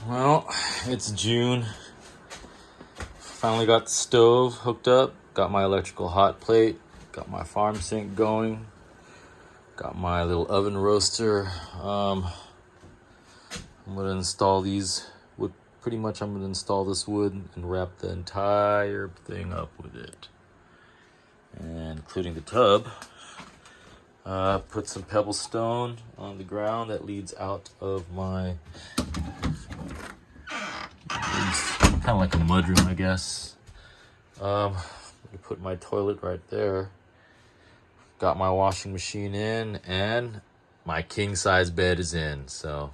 Well, it's June. Finally got the stove hooked up. Got my electrical hot plate. Got my farm sink going. Got my little oven roaster. I'm gonna install these wood. Pretty much, I'm gonna install this wood and wrap the entire thing up with it, and including the tub. Put some pebble stone on the ground that leads out of my kind of like a mudroom, I guess. I'm gonna put my toilet right there. Got my washing machine in, and my king size bed is in. So